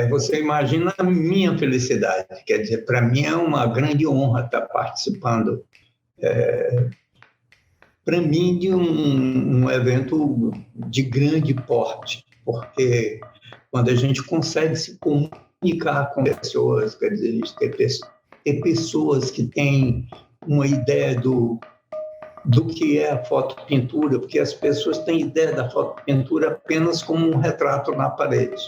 Você imagina a minha felicidade. Quer dizer, para mim é uma grande honra estar participando, para mim, de um evento de grande porte, porque quando a gente consegue se comunicar com pessoas, quer dizer, ter pessoas que têm uma ideia do que é a fotopintura, porque as pessoas têm ideia da fotopintura apenas como um retrato na parede.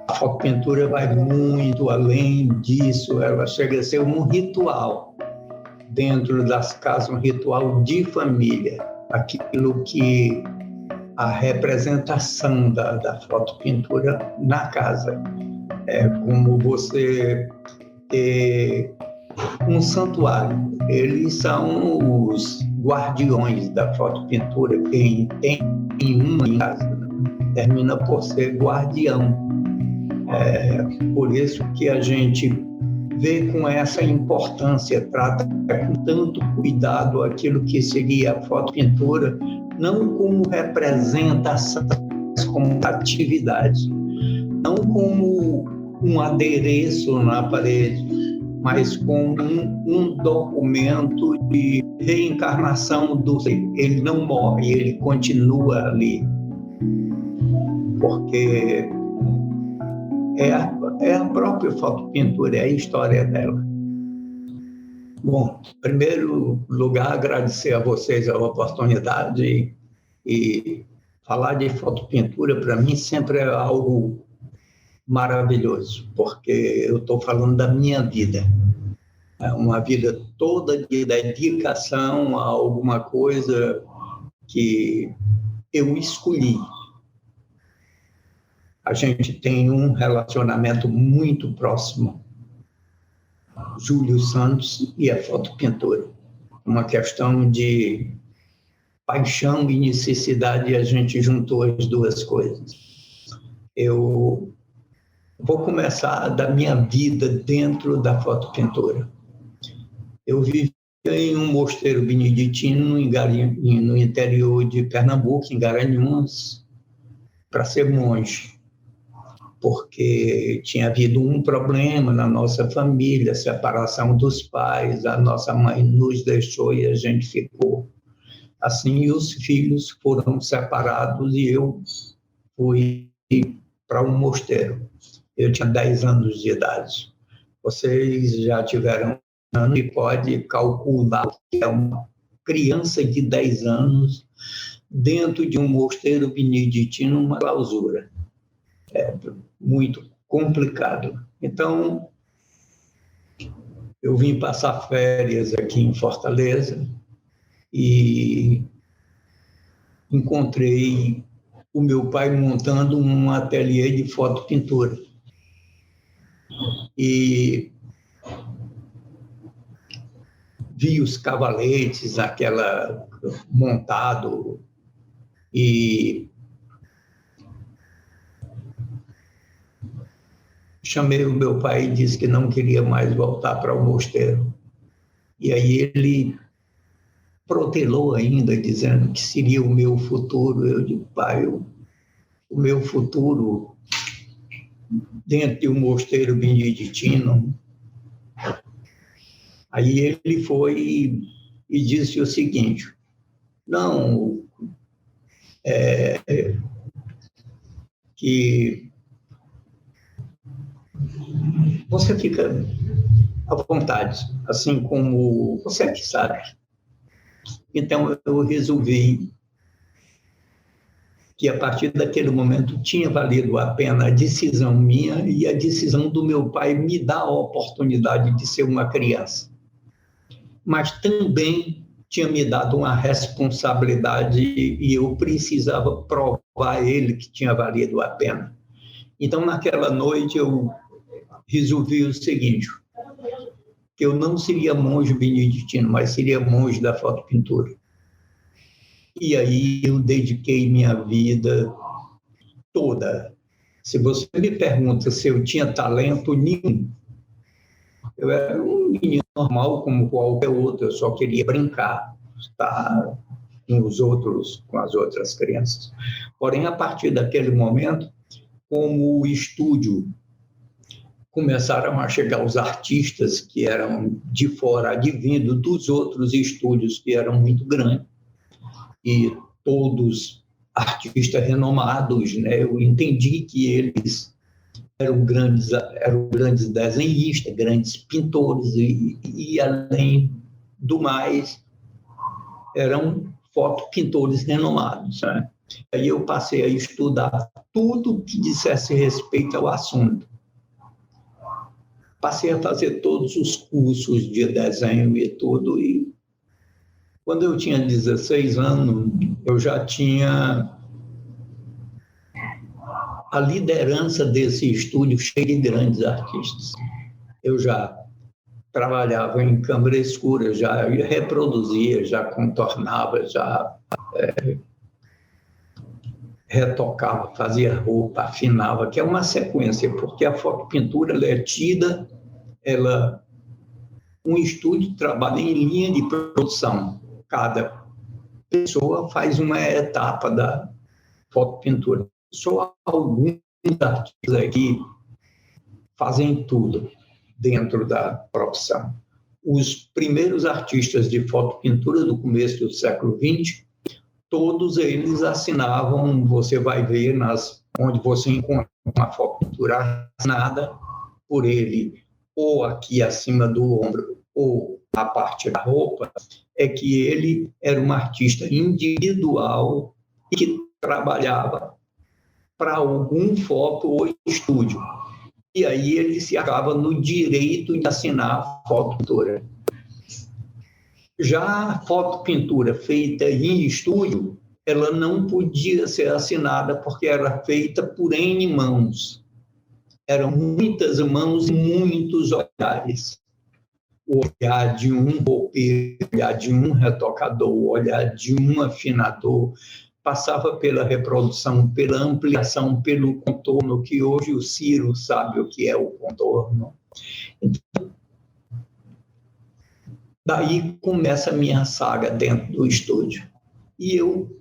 A fotopintura vai muito além disso, ela chega a ser um ritual dentro das casas, um ritual de família, aquilo que a representação da fotopintura na casa. É como você ter um santuário. Eles são os guardiões da fotopintura. Quem tem uma em casa termina por ser guardião. Por isso que a gente vê com essa importância, trata com tanto cuidado aquilo que seria a fotopintura, não como representação, mas como atividade, não como um adereço na parede, mas como um documento de reencarnação do ser. Ele não morre, ele continua ali, porque é a própria fotopintura, é a história dela. Bom, em primeiro lugar, agradecer a vocês a oportunidade e falar de fotopintura, para mim, sempre é algo maravilhoso, porque eu estou falando da minha vida. É uma vida toda de dedicação a alguma coisa que eu escolhi. A gente tem um relacionamento muito próximo, Júlio Santos e a fotopintura. Uma questão de paixão e necessidade, e a gente juntou as duas coisas. Eu vou começar da minha vida dentro da fotopintura. Eu vivi em um mosteiro beneditino no interior de Pernambuco, em Garanhuns, para ser monge, porque tinha havido um problema na nossa família, a separação dos pais, a nossa mãe nos deixou e a gente ficou assim, e os filhos foram separados e eu fui para um mosteiro. Eu tinha 10 anos de idade. Vocês já tiveram ano e pode calcular que é uma criança de 10 anos dentro de um mosteiro beneditino, uma clausura. É muito complicado. Então, eu vim passar férias aqui em Fortaleza e encontrei o meu pai montando um ateliê de fotopintura. E vi os cavaletes, aquela montado, e chamei o meu pai e disse que não queria mais voltar para o mosteiro. E aí ele protelou ainda, dizendo que seria o meu futuro. Eu digo, pai, o meu futuro dentro de um mosteiro beneditino. Aí ele foi e disse o seguinte, não, que você fica à vontade, assim como você que sabe. Então, eu resolvi que, a partir daquele momento, tinha valido a pena a decisão minha e a decisão do meu pai me dar a oportunidade de ser uma criança. Mas também tinha me dado uma responsabilidade e eu precisava provar a ele que tinha valido a pena. Então, naquela noite, eu resolvi o seguinte, que eu não seria monge beneditino, mas seria monge da fotopintura. E aí eu dediquei minha vida toda. Se você me pergunta se eu tinha talento nenhum, eu era um menino normal como qualquer outro, eu só queria brincar, estar com os outros, com as outras crianças. Porém, a partir daquele momento, como o estúdio começaram a chegar os artistas que eram de fora, advindo dos outros estúdios que eram muito grandes, e todos artistas renomados, né? Eu entendi que eles eram grandes desenhistas, grandes pintores e além do mais, eram fotopintores renomados, né? Aí eu passei a estudar tudo que dissesse respeito ao assunto. Passei a fazer todos os cursos de desenho e tudo, e quando eu tinha 16 anos, eu já tinha a liderança desse estúdio cheio de grandes artistas. Eu já trabalhava em câmara escura, já reproduzia, já contornava, já retocava, fazia roupa, afinava, que é uma sequência, porque a fotopintura ela é tida, um estúdio trabalha em linha de produção. Cada pessoa faz uma etapa da fotopintura. Só alguns artistas aqui fazem tudo dentro da profissão. Os primeiros artistas de fotopintura do começo do século XX, todos eles assinavam, você vai ver onde você encontra uma fotopintura assinada por ele, ou aqui acima do ombro, ou a parte da roupa, é que ele era um artista individual e que trabalhava para algum foto ou estúdio. E aí ele se achava no direito de assinar a fotopintura. Já a fotopintura feita em estúdio, ela não podia ser assinada porque era feita por N mãos. Eram muitas mãos e muitos olhares. O olhar de um roupeiro, o olhar de um retocador, o olhar de um afinador, passava pela reprodução, pela ampliação, pelo contorno, que hoje o Ciro sabe o que é o contorno. Então, daí começa a minha saga dentro do estúdio. E eu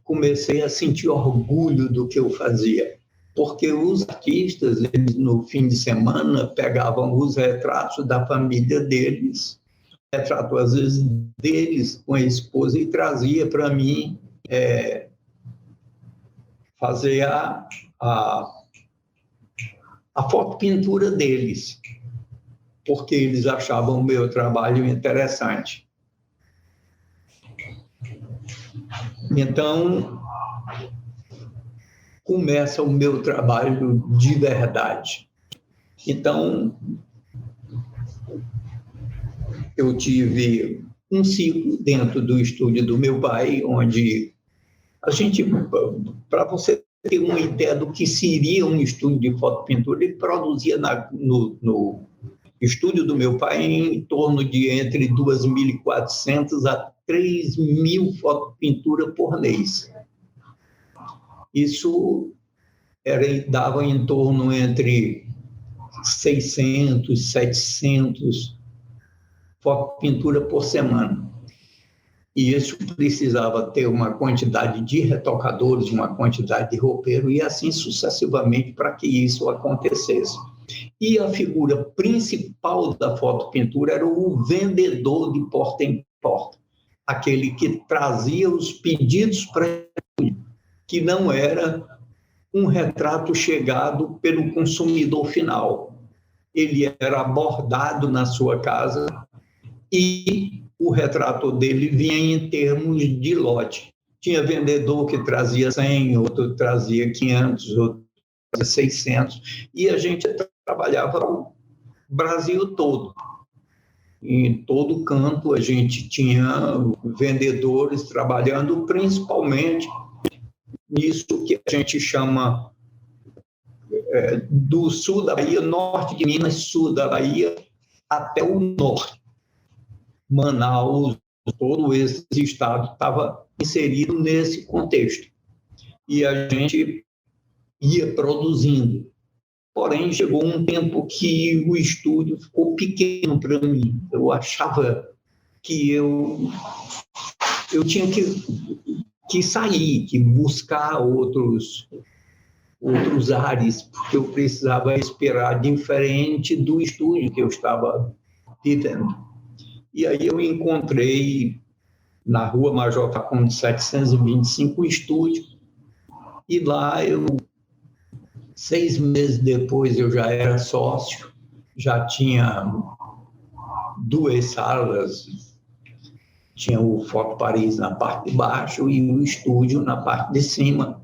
comecei a sentir orgulho do que eu fazia, porque os artistas, eles, no fim de semana, pegavam os retratos da família deles, retrato às vezes deles com a esposa, e trazia para mim fazer a fotopintura deles, porque eles achavam o meu trabalho interessante. Então, começa o meu trabalho de verdade. Então, eu tive um ciclo dentro do estúdio do meu pai, onde a gente, para você ter uma ideia do que seria um estúdio de fotopintura, ele produzia no estúdio do meu pai em torno de entre 2.400 a 3.000 fotopinturas por mês. Isso dava em torno entre 600, 700 fotopintura por semana. E isso precisava ter uma quantidade de retocadores, uma quantidade de roupeiro, e assim sucessivamente para que isso acontecesse. E a figura principal da fotopintura era o vendedor de porta em porta, aquele que trazia os pedidos para ele, que não era um retrato chegado pelo consumidor final. Ele era abordado na sua casa e o retrato dele vinha em termos de lote. Tinha vendedor que trazia 100, outro trazia 500, outro trazia 600, e a gente trabalhava o Brasil todo. Em todo canto a gente tinha vendedores trabalhando, principalmente nisso que a gente chama do sul da Bahia, norte de Minas, sul da Bahia, até o norte. Manaus, todo esse estado estava inserido nesse contexto. E a gente ia produzindo. Porém, chegou um tempo que o estúdio ficou pequeno para mim. Eu achava que eu tinha que sair, que buscar outros outros ares, porque eu precisava esperar diferente do estúdio que eu estava vivendo. E aí eu encontrei na Rua Major Facundo 725 um estúdio, e lá 6 meses depois eu já era sócio, já tinha 2 salas, tinha o Foto Paris na parte de baixo e o estúdio na parte de cima.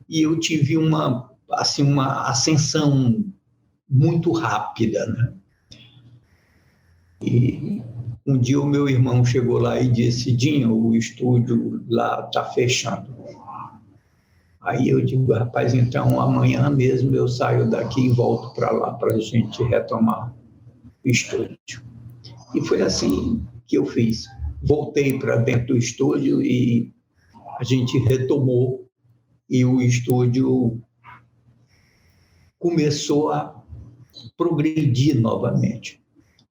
E eu tive uma ascensão muito rápida, né? E um dia o meu irmão chegou lá e disse: Dinho, o estúdio lá está fechando. Aí eu digo: rapaz, então amanhã mesmo eu saio daqui e volto para lá para a gente retomar o estúdio. E foi assim que eu fiz. Voltei para dentro do estúdio e a gente retomou, e o estúdio começou a progredir novamente.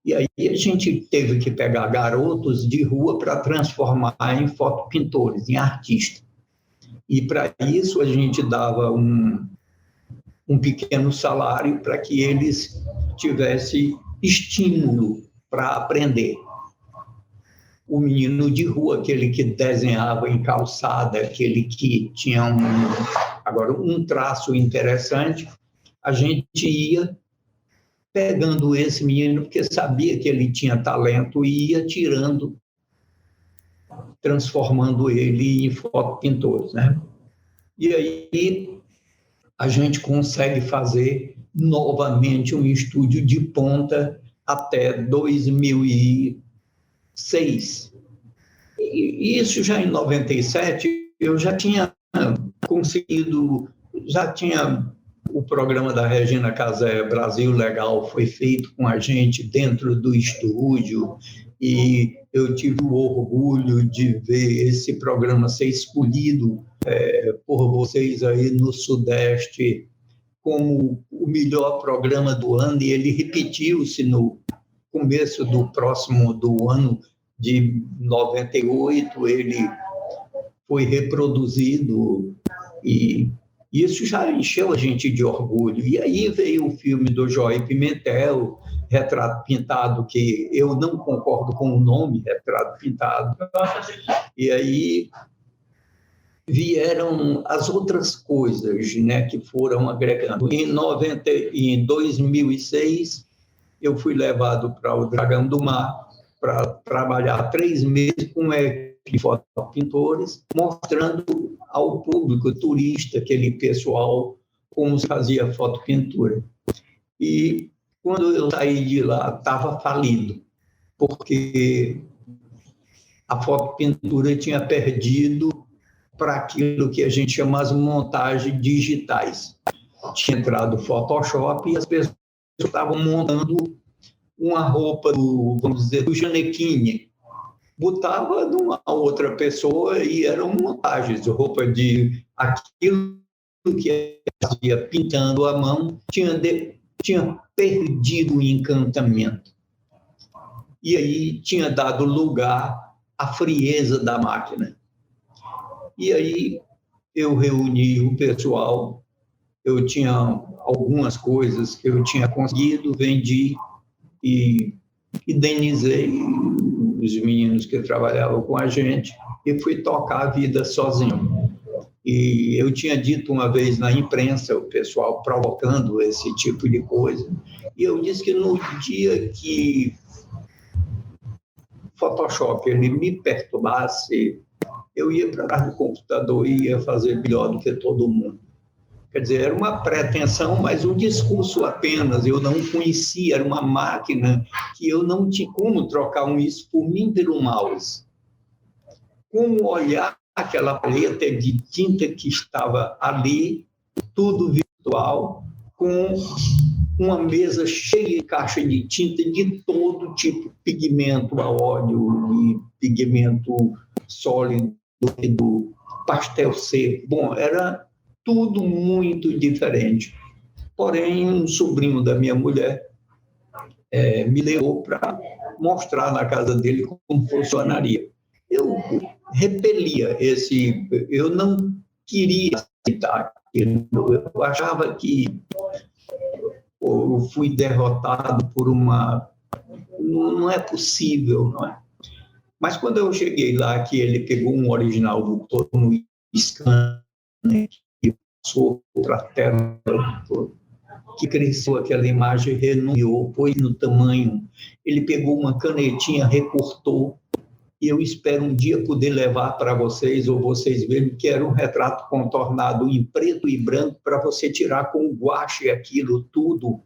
E aí a gente teve que pegar garotos de rua para transformar em fotopintores, em artistas. E para isso a gente dava um pequeno salário para que eles tivessem estímulo para aprender. O menino de rua, aquele que desenhava em calçada, aquele que tinha um traço interessante, a gente ia pegando esse menino, porque sabia que ele tinha talento, e ia tirando, transformando ele em fotopintores, né? E aí a gente consegue fazer novamente um estúdio de ponta até 2006. E isso já em 97, eu já tinha conseguido, já tinha o programa da Regina Casé, Brasil Legal, foi feito com a gente dentro do estúdio, e eu tive o orgulho de ver esse programa ser escolhido por vocês aí no Sudeste como o melhor programa do ano, e ele repetiu-se no começo do ano de 98, ele foi reproduzido, e isso já encheu a gente de orgulho. E aí veio o filme do Joy Pimentel, Retrato Pintado, que eu não concordo com o nome, Retrato Pintado. E aí vieram as outras coisas, né, que foram agregando. Em 2006, eu fui levado para o Dragão do Mar para trabalhar 3 meses com de fotopintores, mostrando ao público turista, aquele pessoal, como se fazia fotopintura. E quando eu saí de lá, estava falido, porque a fotopintura tinha perdido para aquilo que a gente chama as montagens digitais. Tinha entrado o Photoshop e as pessoas estavam montando uma roupa vamos dizer, do Janequine. Botava numa outra pessoa e eram montagens, roupa de aquilo que fazia pintando à mão, tinha perdido o encantamento. E aí tinha dado lugar à frieza da máquina. E aí eu reuni o pessoal, eu tinha algumas coisas que eu tinha conseguido, vendi e indenizei os meninos que trabalhavam com a gente e fui tocar a vida sozinho. E eu tinha dito uma vez na imprensa, o pessoal provocando esse tipo de coisa, e eu disse que no dia que Photoshop ele me perturbasse, eu ia para trás do computador e ia fazer melhor do que todo mundo. Quer dizer, era uma pretensão, mas um discurso apenas. Eu não conhecia, era uma máquina que eu não tinha como trocar isso por mim pelo mouse. Como olhar aquela paleta de tinta que estava ali, tudo virtual, com uma mesa cheia de caixa de tinta de todo tipo, pigmento a óleo e pigmento sólido, pastel seco. Bom, era tudo muito diferente. Porém, um sobrinho da minha mulher me levou para mostrar na casa dele como funcionaria. Eu repelia eu não queria aceitar Eu achava que eu fui derrotado por uma... Não é possível, não é? Mas quando eu cheguei lá, que ele pegou um original do no scanner e passou para a tela, que cresceu aquela imagem, renunciou, pôs no tamanho. Ele pegou uma canetinha, recortou, e eu espero um dia poder levar para vocês, ou vocês verem, que era um retrato contornado em preto e branco, para você tirar com o guache aquilo tudo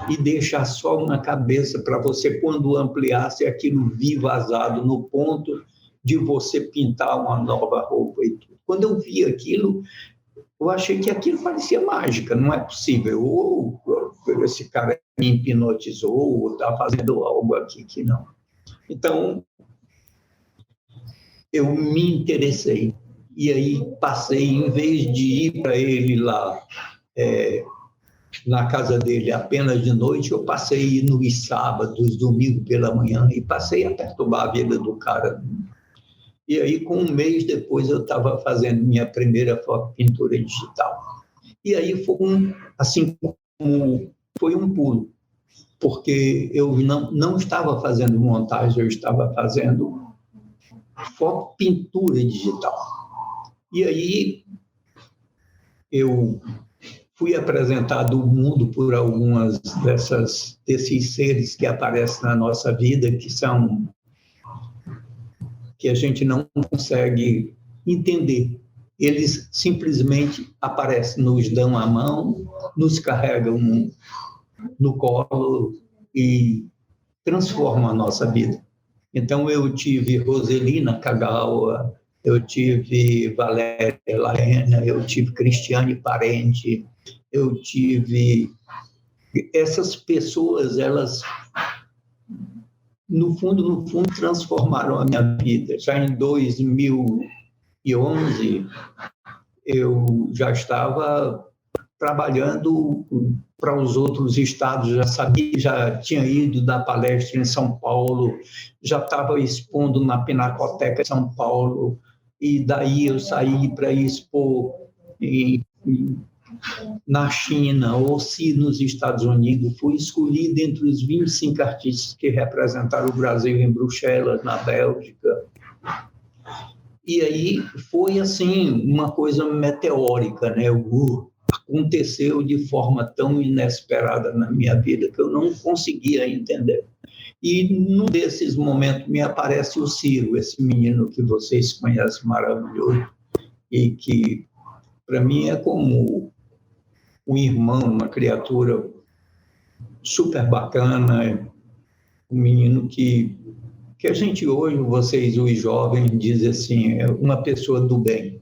e deixar só na cabeça para você, quando ampliasse, aquilo vir vazado no ponto de você pintar uma nova roupa e tudo. Quando eu vi aquilo, eu achei que aquilo parecia mágica, não é possível. Ou esse cara me hipnotizou, ou está fazendo algo aqui que não. Então, eu me interessei. E aí passei, em vez de ir para ele lá, na casa dele apenas de noite, eu passei nos sábados, domingo pela manhã, e passei a perturbar a vida do cara. E aí, com um mês depois, eu estava fazendo minha primeira foto-pintura digital. E aí foi um pulo, porque eu não estava fazendo montagem, eu estava fazendo foto-pintura digital. E aí eu fui apresentado ao mundo por algumas desses seres que aparecem na nossa vida, que a gente não consegue entender. Eles simplesmente aparecem, nos dão a mão, nos carregam no colo e transformam a nossa vida. Então, eu tive Roselina Kagawa, eu tive Valéria Laena, eu tive Cristiane Parente, eu tive... Essas pessoas, elas, no fundo, transformaram a minha vida. Já em 2011, eu já estava trabalhando para os outros estados, já sabia, já tinha ido dar palestra em São Paulo, já estava expondo na Pinacoteca de São Paulo, e daí eu saí para expor na China, ou se nos Estados Unidos. Fui escolhido entre os 25 artistas que representaram o Brasil em Bruxelas, na Bélgica. E aí foi assim uma coisa meteórica, né? Aconteceu de forma tão inesperada na minha vida que eu não conseguia entender. E num desses momentos me aparece o Ciro, esse menino que vocês conhecem, maravilhoso, e que para mim é como um irmão, uma criatura super bacana, um menino que a gente hoje, vocês, os jovens, dizem assim, é uma pessoa do bem.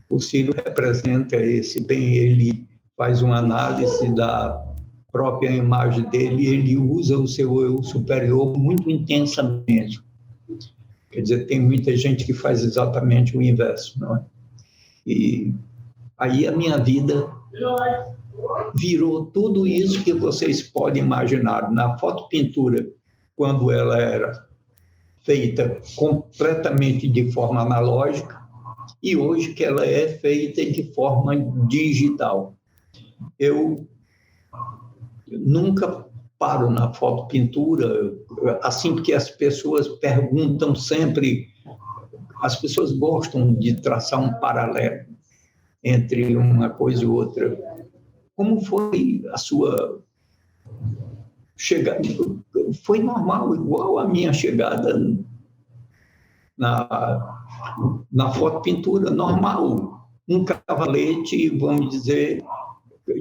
O Ciro representa esse bem, ele faz uma análise da própria imagem dele, ele usa o seu eu superior muito intensamente. Quer dizer, tem muita gente que faz exatamente o inverso, não é? E aí a minha vida virou tudo isso que vocês podem imaginar. Na fotopintura, quando ela era feita completamente de forma analógica, e hoje que ela é feita de forma digital. Eu nunca paro na fotopintura, assim, porque as pessoas perguntam sempre, as pessoas gostam de traçar um paralelo entre uma coisa e outra. Como foi a sua chegada? Foi normal, igual a minha chegada na fotopintura, normal. Um cavalete, vamos dizer,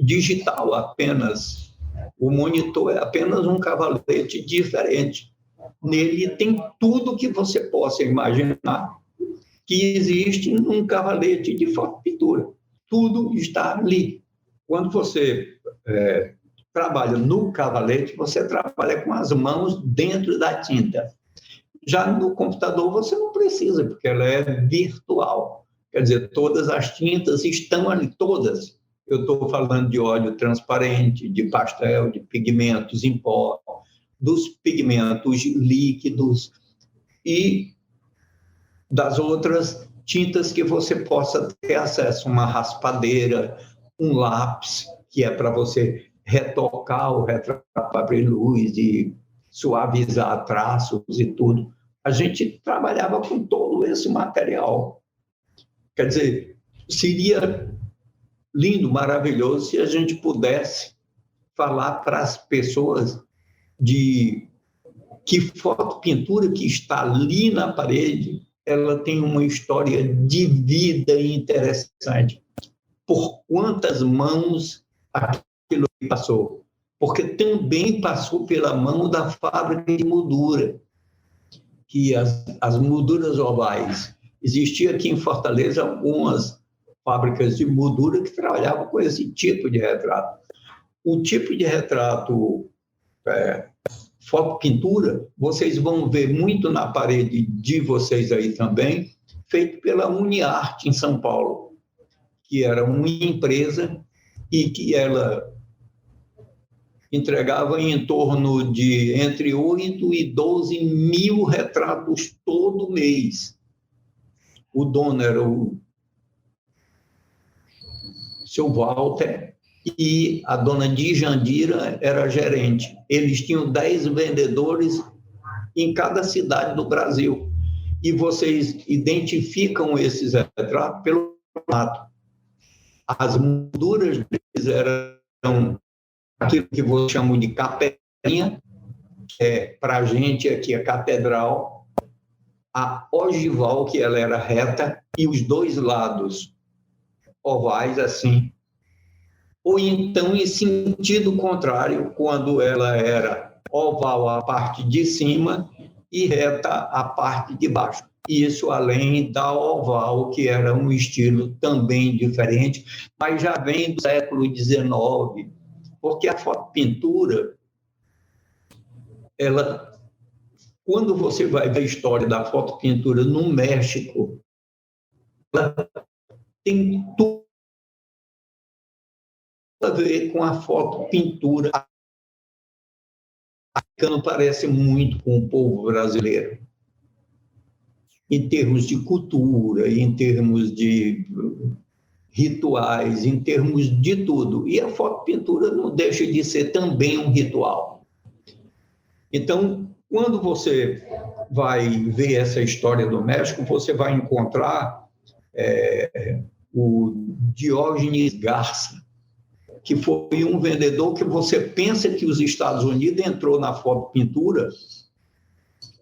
digital apenas. O monitor é apenas um cavalete diferente. Nele tem tudo que você possa imaginar que existe num cavalete de fotopintura. Tudo está ali. Quando você trabalha no cavalete, você trabalha com as mãos dentro da tinta. Já no computador você não precisa, porque ela é virtual. Quer dizer, todas as tintas estão ali, todas. Eu estou falando de óleo transparente, de pastel, de pigmentos em pó, dos pigmentos líquidos e das outras tintas que você possa ter acesso, uma raspadeira, um lápis, que é para você retocar o retrato para abrir luz e suavizar traços e tudo. A gente trabalhava com todo esse material. Quer dizer, seria lindo, maravilhoso, se a gente pudesse falar para as pessoas de que foto-pintura que está ali na parede, ela tem uma história de vida interessante. Por quantas mãos aquilo passou? Porque também passou pela mão da fábrica de moldura, que as molduras ovais. Existia aqui em Fortaleza algumas fábricas de moldura que trabalhavam com esse tipo de retrato. O tipo de retrato foto-pintura, vocês vão ver muito na parede de vocês aí também, feito pela Uniarte em São Paulo, que era uma empresa e que ela entregava em torno de entre 8 e 12 mil retratos todo mês. O dono era o seu Walter e a dona Dijandira era a gerente. Eles tinham 10 vendedores em cada cidade do Brasil. E vocês identificam esses retratos pelo formato. As molduras deles eram aquilo que você chama de capelinha, que é para a gente aqui a catedral, a ogival, que ela era reta, e os dois lados ovais, assim. Ou então em sentido contrário, quando ela era oval a parte de cima e reta a parte de baixo. Isso além da oval, que era um estilo também diferente, mas já vem do século XIX, porque a fotopintura, ela, quando você vai ver a história da fotopintura no México, ela tem tudo a ver com a fotopintura. Africano parece muito com o povo brasileiro, em termos de cultura, em termos de rituais, em termos de tudo. E a fotopintura não deixa de ser também um ritual. Então, quando você vai ver essa história do México, você vai encontrar o Diógenes Garça, que foi um vendedor que você pensa que os Estados Unidos entrou na fotopintura,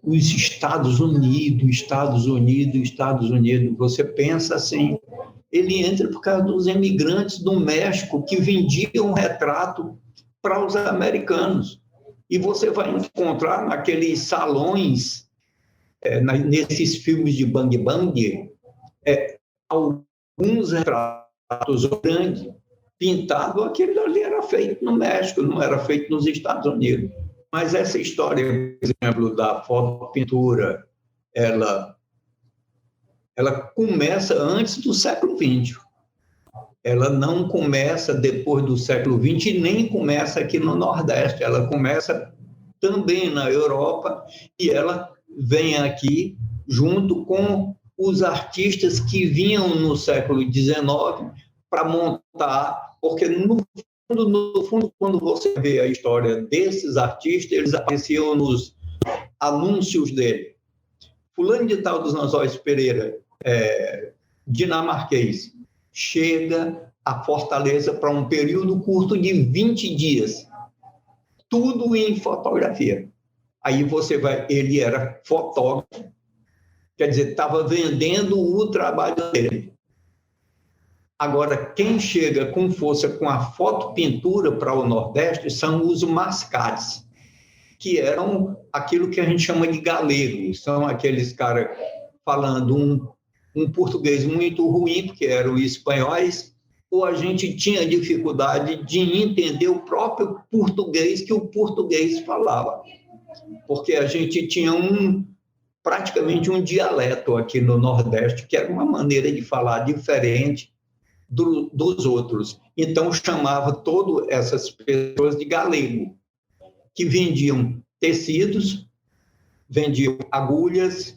os Estados Unidos, você pensa assim, ele entra por causa dos imigrantes do México que vendiam retrato para os americanos. E você vai encontrar naqueles salões, nesses filmes de Bang Bang, alguns retratos grandes, pintado, aquilo ali era feito no México, não era feito nos Estados Unidos. Mas essa história, por exemplo, da fotopintura, ela começa antes do século XX. Ela não começa depois do século XX, nem começa aqui no Nordeste. Ela começa também na Europa e ela vem aqui junto com os artistas que vinham no século XIX para montar, porque no fundo, quando você vê a história desses artistas, eles apareciam nos anúncios dele. Fulano de Tal dos Anzóis Pereira, dinamarquês, chega a Fortaleza para um período curto de 20 dias, tudo em fotografia. Aí você vai, ele era fotógrafo, quer dizer, estava vendendo o trabalho dele. Agora, quem chega com força com a fotopintura para o Nordeste são os mascates, que eram aquilo que a gente chama de galegos, são aqueles caras falando um português muito ruim, porque eram espanhóis, ou a gente tinha dificuldade de entender o próprio português que o português falava, porque a gente tinha praticamente um dialeto aqui no Nordeste, que era uma maneira de falar diferente dos outros. Então, chamava todas essas pessoas de galego, que vendiam tecidos, vendiam agulhas,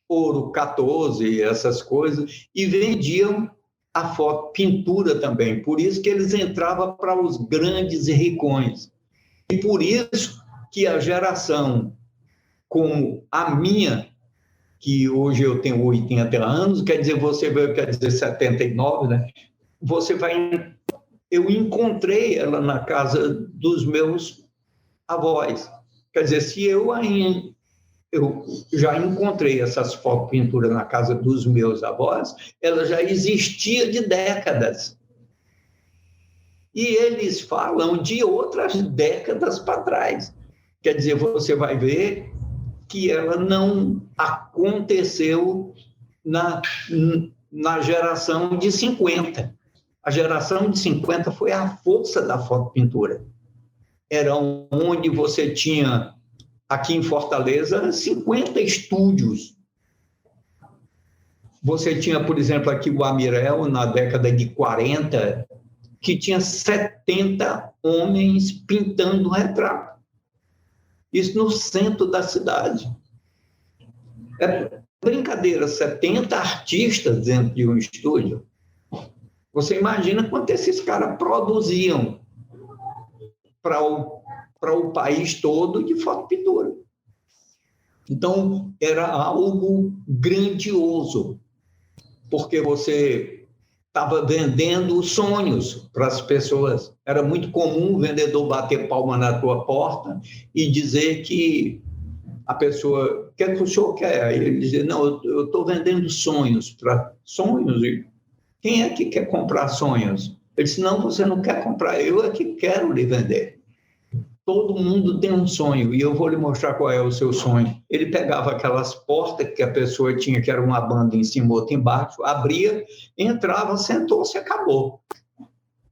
ouro 14, essas coisas, e vendiam a foto pintura também. Por isso que eles entravam para os grandes ricões. E por isso que a geração como a minha, que hoje eu tenho 80 anos, quer dizer, você veio, quer dizer, 79, né? Você vai... Eu encontrei ela na casa dos meus avós. Quer dizer, se eu já encontrei essas fotos pinturas na casa dos meus avós, ela já existia de décadas. E eles falam de outras décadas para trás. Quer dizer, você vai ver que ela não aconteceu na geração de 50. A geração de 50 foi a força da fotopintura. Era onde você tinha, aqui em Fortaleza, 50 estúdios. Você tinha, por exemplo, aqui o Amirel, na década de 40, que tinha 70 homens pintando retrato. Isso no centro da cidade. É brincadeira, 70 artistas dentro de um estúdio. Você imagina quanto esses caras produziam para o país todo de fotopintura. Então, era algo grandioso, porque você estava vendendo sonhos para as pessoas. Era muito comum o vendedor bater palma na tua porta e dizer que a pessoa, o que é que o senhor quer? Ele dizia, não, eu estou vendendo sonhos. Sonhos? Quem é que quer comprar sonhos? Ele disse, não, você não quer comprar, eu é que quero lhe vender. Todo mundo tem um sonho e eu vou lhe mostrar qual é o seu sonho. Ele pegava aquelas portas que a pessoa tinha, que era uma banda em cima, outra embaixo, abria, entrava, sentou-se e acabou.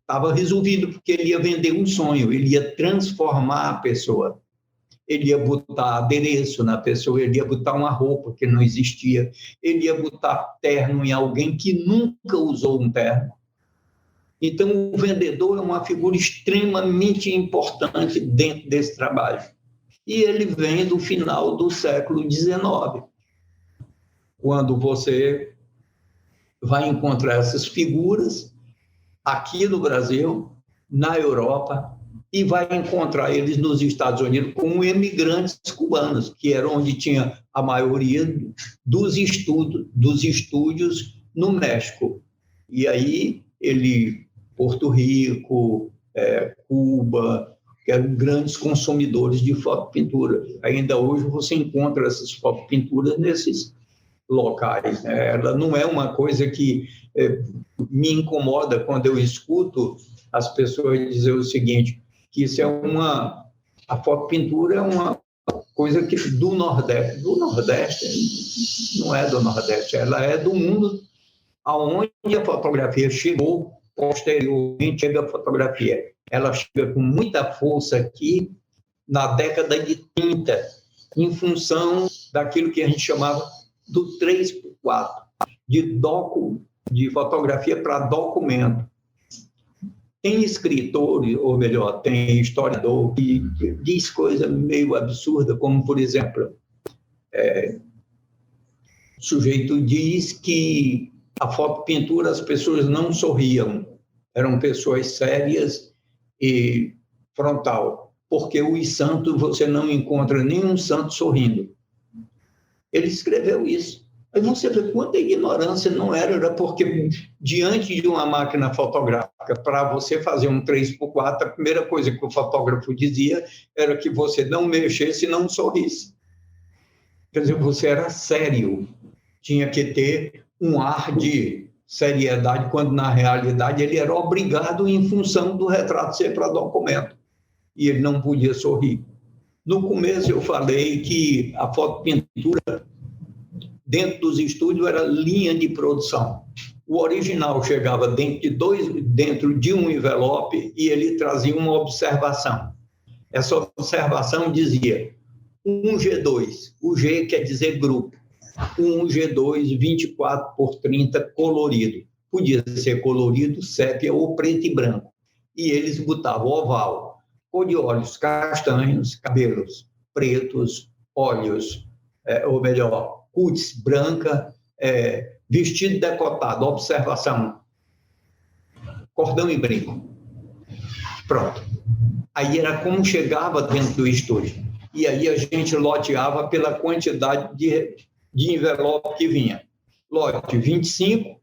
Estava resolvido, porque ele ia vender um sonho, ele ia transformar a pessoa. Ele ia botar adereço na pessoa, ele ia botar uma roupa que não existia, ele ia botar terno em alguém que nunca usou um terno. Então, o vendedor é uma figura extremamente importante dentro desse trabalho. E ele vem do final do século XIX, quando você vai encontrar essas figuras aqui no Brasil, na Europa, e vai encontrar eles nos Estados Unidos como imigrantes cubanos, que era onde tinha a maioria dos estúdios no México. E aí, Porto Rico, Cuba, que eram grandes consumidores de fotopintura. Ainda hoje você encontra essas fotopinturas nesses locais. Ela não é uma coisa que me incomoda quando eu escuto as pessoas dizer o seguinte, que isso a fotopintura é uma coisa que do Nordeste. Do Nordeste, não é do Nordeste, ela é do mundo aonde a fotografia chegou posteriormente, chega a fotografia. Ela chega com muita força aqui na década de 30, em função daquilo que a gente chamava do 3x4, de fotografia para documento. Tem escritor, ou melhor, tem historiador que diz coisa meio absurda, como, por exemplo, o sujeito diz que a fotopintura as pessoas não sorriam, eram pessoas sérias e frontal, porque os santos, você não encontra nenhum santo sorrindo. Ele escreveu isso. Mas você vê quanta ignorância não era porque diante de uma máquina fotográfica, para você fazer um 3x4, a primeira coisa que o fotógrafo dizia era que você não mexesse e não sorrisse. Quer dizer, você era sério, tinha que ter um ar de seriedade, quando na realidade ele era obrigado em função do retrato ser para documento, e ele não podia sorrir. No começo eu falei que a fotopintura dentro dos estúdios era linha de produção. O original chegava dentro de um envelope e ele trazia uma observação. Essa observação dizia 1G2, o G quer dizer grupo, 1G2 24x30 colorido. Podia ser colorido, sépia ou preto e branco. E eles botavam oval, cor de olhos castanhos, cabelos pretos, olhos, ou melhor, cutis branca, vestido decotado, observação, cordão e brinco. Pronto. Aí era como chegava dentro do estúdio. E aí a gente loteava pela quantidade de envelope que vinha. Lote 25,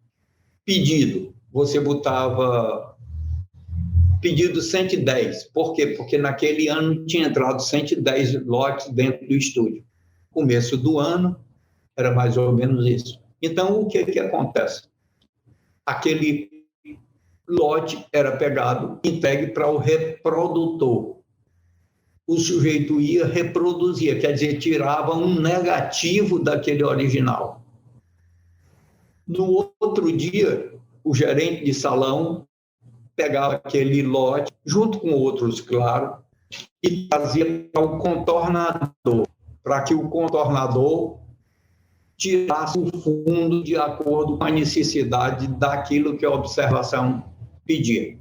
pedido. Você botava pedido 110. Por quê? Porque naquele ano tinha entrado 110 lotes dentro do estúdio. Começo do ano era mais ou menos isso. Então, o que acontece? Aquele lote era pegado, entregue para o reprodutor. O sujeito ia, reproduzia, quer dizer, tirava um negativo daquele original. No outro dia, o gerente de salão pegava aquele lote, junto com outros, claro, e trazia para o contornador, para que o contornador tirasse o fundo de acordo com a necessidade daquilo que a observação pedia.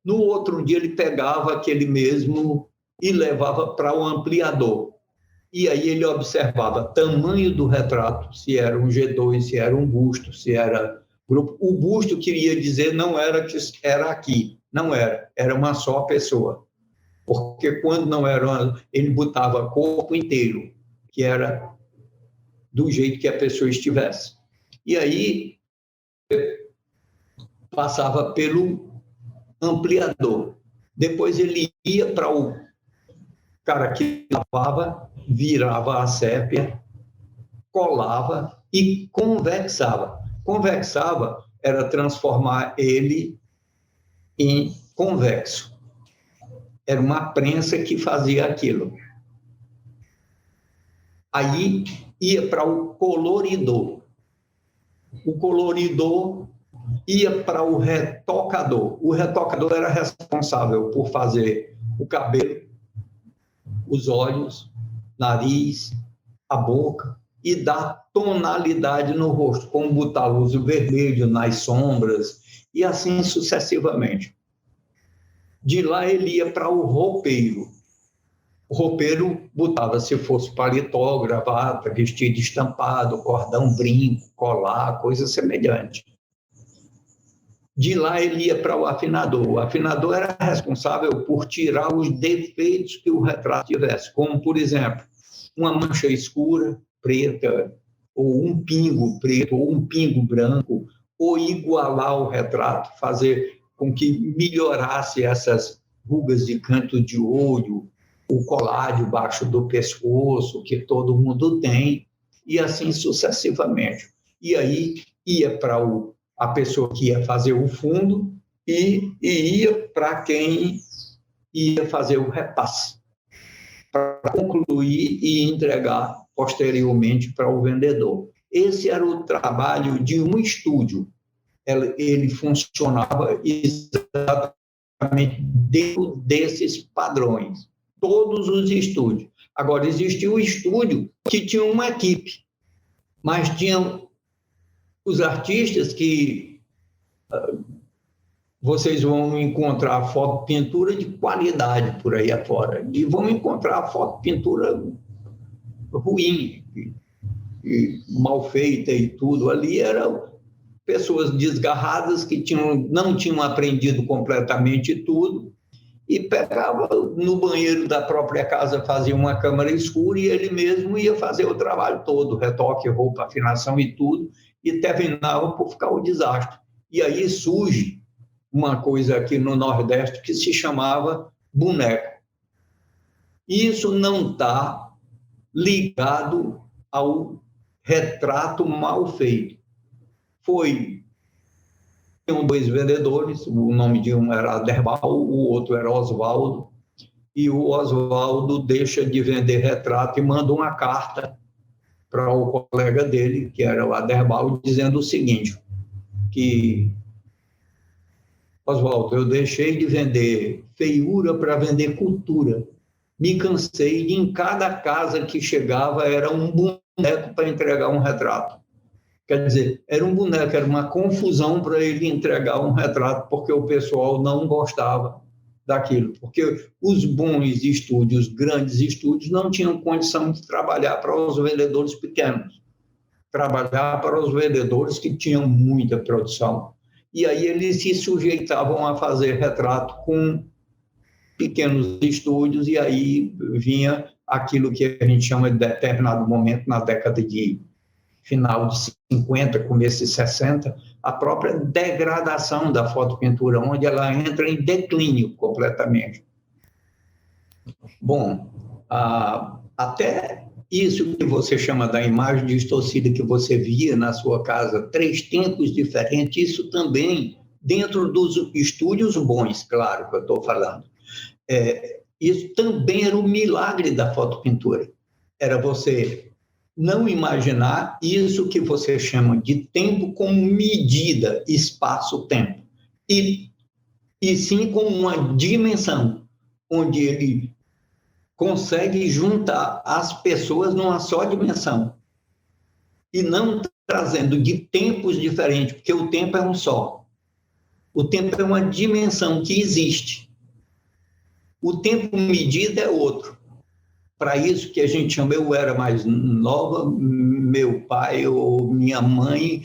No outro dia, ele pegava aquele mesmo e levava para o ampliador. E aí ele observava tamanho do retrato, se era um G2, se era um busto, se era grupo. O busto queria dizer não era que era aqui, não era, era uma só pessoa. Porque quando não era, ele botava corpo inteiro, que era do jeito que a pessoa estivesse. E aí passava pelo ampliador. Depois ele ia para o cara que lavava, virava a sépia, colava e convexava. Convexava era transformar ele em convexo. Era uma prensa que fazia aquilo. Aí ia para o coloridor. O coloridor ia para o retocador. O retocador era responsável por fazer o cabelo, os olhos, nariz, a boca e dar tonalidade no rosto, como botar luz vermelho nas sombras e assim sucessivamente. De lá ele ia para o roupeiro. O roupeiro botava, se fosse paletó, gravata, vestido estampado, cordão, brinco, colar, coisa semelhante. De lá ele ia para o afinador. O afinador era responsável por tirar os defeitos que o retrato tivesse, como, por exemplo, uma mancha escura, preta, ou um pingo preto, ou um pingo branco, ou igualar o retrato, fazer com que melhorasse essas rugas de canto de olho, o colar debaixo do pescoço, que todo mundo tem, e assim sucessivamente. E aí ia para a pessoa que ia fazer o fundo e ia para quem ia fazer o repasse, para concluir e entregar posteriormente para o vendedor. Esse era o trabalho de um estúdio. Ele funcionava exatamente dentro desses padrões. Todos os estúdios. Agora, existia o estúdio que tinha uma equipe, mas tinham os artistas que vocês vão encontrar foto-pintura de qualidade por aí afora, e vão encontrar foto-pintura ruim, e mal feita e tudo. Ali eram pessoas desgarradas que não tinham aprendido completamente tudo, e pegava no banheiro da própria casa, fazia uma câmara escura e ele mesmo ia fazer o trabalho todo, retoque, roupa, afinação e tudo, e terminava por ficar o desastre. E aí surge uma coisa aqui no Nordeste que se chamava boneco. Isso não está ligado ao retrato mal feito. Tinham dois vendedores, o nome de um era Aderbal, o outro era Oswaldo, e o Oswaldo deixa de vender retrato e manda uma carta para o colega dele, que era o Aderbal, dizendo o seguinte, que Oswaldo, eu deixei de vender feiura para vender cultura. Me cansei de, em cada casa que chegava, era um boneco para entregar um retrato. Quer dizer, era um boneco, era uma confusão para ele entregar um retrato, porque o pessoal não gostava daquilo, porque os bons estúdios, grandes estúdios, não tinham condição de trabalhar para os vendedores pequenos, trabalhar para os vendedores que tinham muita produção. E aí eles se sujeitavam a fazer retrato com pequenos estúdios, e aí vinha aquilo que a gente chama de determinado momento, na década de final de 50, começo de 60, a própria degradação da fotopintura, onde ela entra em declínio completamente. Bom, até isso que você chama da imagem distorcida que você via na sua casa, 3 tempos diferentes, isso também, dentro dos estúdios bons, claro que eu estou falando, isso também era um milagre da fotopintura. Era você não imaginar isso que você chama de tempo como medida, espaço-tempo, e sim como uma dimensão, onde ele consegue juntar as pessoas numa só dimensão, e não trazendo de tempos diferentes, porque o tempo é um só. O tempo é uma dimensão que existe. O tempo medida é outro. Para isso que a gente chama, eu era mais nova, meu pai ou minha mãe,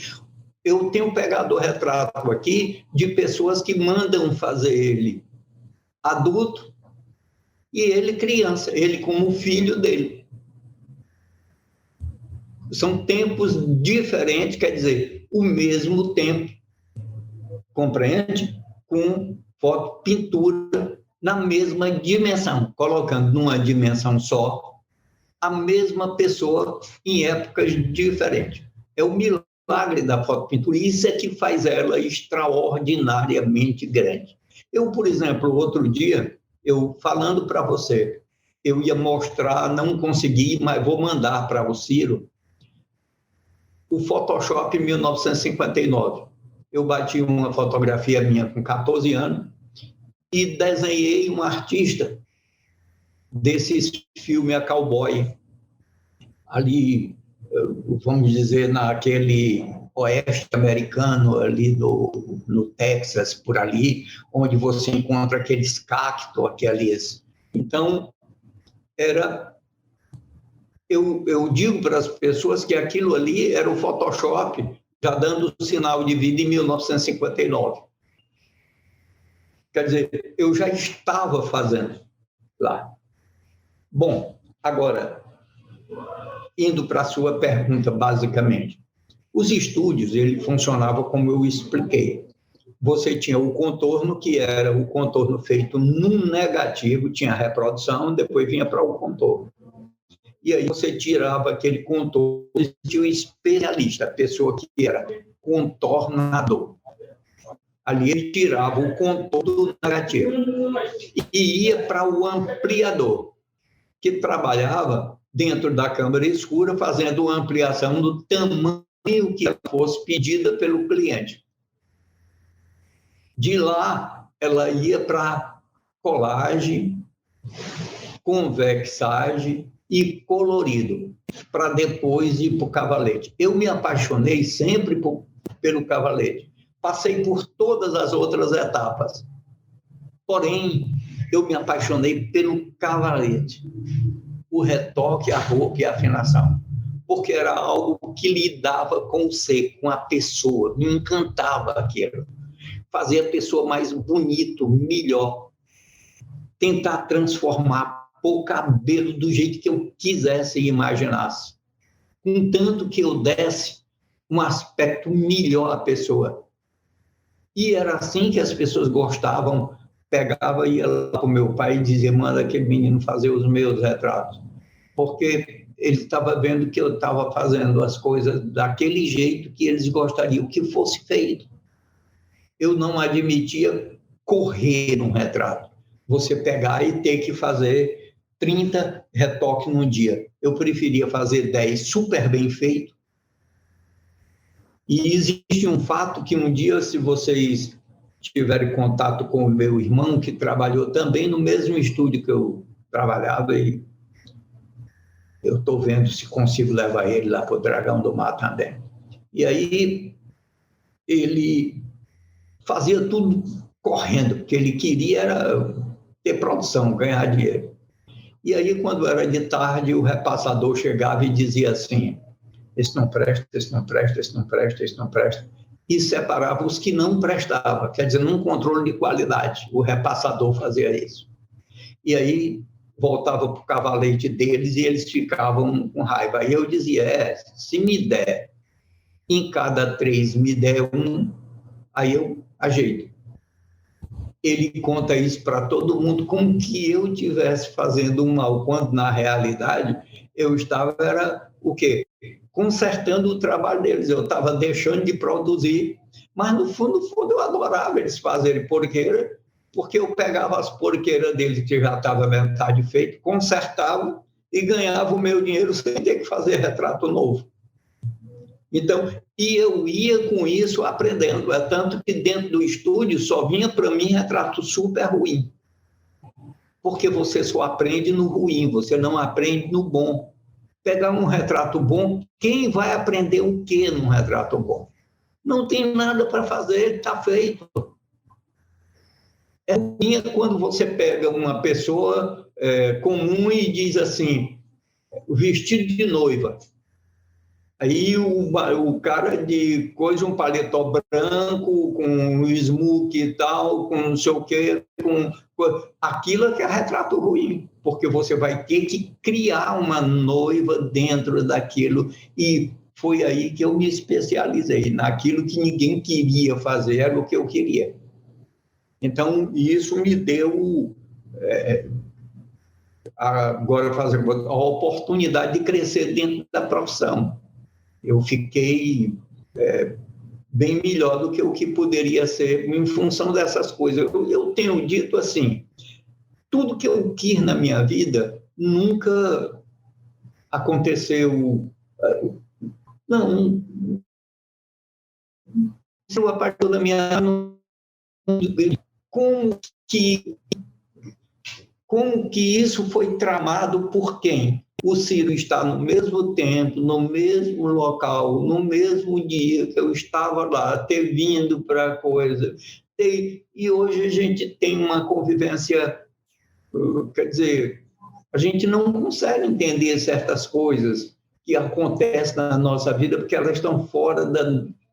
eu tenho pegado o retrato aqui de pessoas que mandam fazer ele adulto e ele criança, ele como filho dele. São tempos diferentes, quer dizer, o mesmo tempo, compreende? Com foto, pintura na mesma dimensão, colocando numa dimensão só a mesma pessoa em épocas diferentes. É o milagre da fotopintura, isso é que faz ela extraordinariamente grande. Eu, por exemplo, outro dia, falando para você, eu ia mostrar, não consegui, mas vou mandar para o Ciro, o Photoshop 1959. Eu bati uma fotografia minha com 14 anos e desenhei um artista desses filmes a cowboy, ali, vamos dizer, naquele oeste americano, ali no Texas, por ali, onde você encontra aqueles cactos, aqueles... Então, eu digo para as pessoas que aquilo ali era o Photoshop já dando sinal de vida em 1959. Quer dizer, eu já estava fazendo lá. Bom, agora, indo para a sua pergunta, basicamente, os estúdios, ele funcionava como eu expliquei. Você tinha o contorno, que era o contorno feito num negativo, tinha a reprodução, depois vinha para o contorno. E aí você tirava aquele contorno, existia o especialista, a pessoa que era contornador. Ali ele tirava o contorno negativo e ia para o ampliador, que trabalhava dentro da câmara escura, fazendo uma ampliação do tamanho que fosse pedida pelo cliente. De lá, ela ia para colagem, convexagem e colorido, para depois ir para o cavalete. Eu me apaixonei sempre pelo cavalete. Passei por todas as outras etapas. Porém, eu me apaixonei pelo cavalete. O retoque, a roupa e a afinação. Porque era algo que lidava com o ser, com a pessoa. Me encantava aquilo. Fazer a pessoa mais bonito, melhor. Tentar transformar o cabelo do jeito que eu quisesse e imaginasse. Contanto que eu desse um aspecto melhor à pessoa. E era assim que as pessoas gostavam. Pegava e ia lá para o meu pai e dizia, manda aquele menino fazer os meus retratos. Porque ele estava vendo que eu estava fazendo as coisas daquele jeito que eles gostariam que fosse feito. Eu não admitia correr num retrato. Você pegar e ter que fazer 30 retoques num dia. Eu preferia fazer 10 super bem feito. E existe um fato que um dia, se vocês tiverem contato com o meu irmão, que trabalhou também no mesmo estúdio que eu trabalhava, e eu estou vendo se consigo levar ele lá para o Dragão do Mar também. E aí ele fazia tudo correndo, porque ele queria era ter produção, ganhar dinheiro. E aí, quando era de tarde, o repassador chegava e dizia assim: esse não presta, esse não presta, esse não presta, esse não presta. E separava os que não prestavam, quer dizer, num controle de qualidade. O repassador fazia isso. E aí voltava para o cavalete deles e eles ficavam com raiva. Aí eu dizia: se me der, em cada 3 me der um, aí eu ajeito. Ele conta isso para todo mundo como que eu estivesse fazendo um mal, quando na realidade eu estava, era o quê? Consertando o trabalho deles, eu estava deixando de produzir, mas no fundo eu adorava eles fazerem porqueira, porque eu pegava as porqueiras deles que já estava metade feito, consertava e ganhava o meu dinheiro sem ter que fazer retrato novo. Então, e eu ia com isso aprendendo. É tanto que dentro do estúdio só vinha para mim retrato super ruim. Porque você só aprende no ruim, você não aprende no bom. Pegar um retrato bom, quem vai aprender o que num retrato bom? Não tem nada para fazer, está feito. É ruim quando você pega uma pessoa comum e diz assim, vestido de noiva. Aí o cara de coisa, um paletó branco, com um smoke e tal, com não sei o quê, aquilo que é retrato ruim, porque você vai ter que criar uma noiva dentro daquilo. E foi aí que eu me especializei, naquilo que ninguém queria fazer, era o que eu queria. Então, isso me deu, agora fazer a oportunidade de crescer dentro da profissão. Eu fiquei bem melhor do que o que poderia ser em função dessas coisas. Eu tenho dito assim, tudo que eu quis na minha vida nunca aconteceu. Não, a partir da minha... Como que isso foi tramado por quem? O Ciro está no mesmo tempo, no mesmo local, no mesmo dia que eu estava lá, ter vindo para a coisa. E hoje a gente tem uma convivência, quer dizer, a gente não consegue entender certas coisas que acontecem na nossa vida porque elas estão fora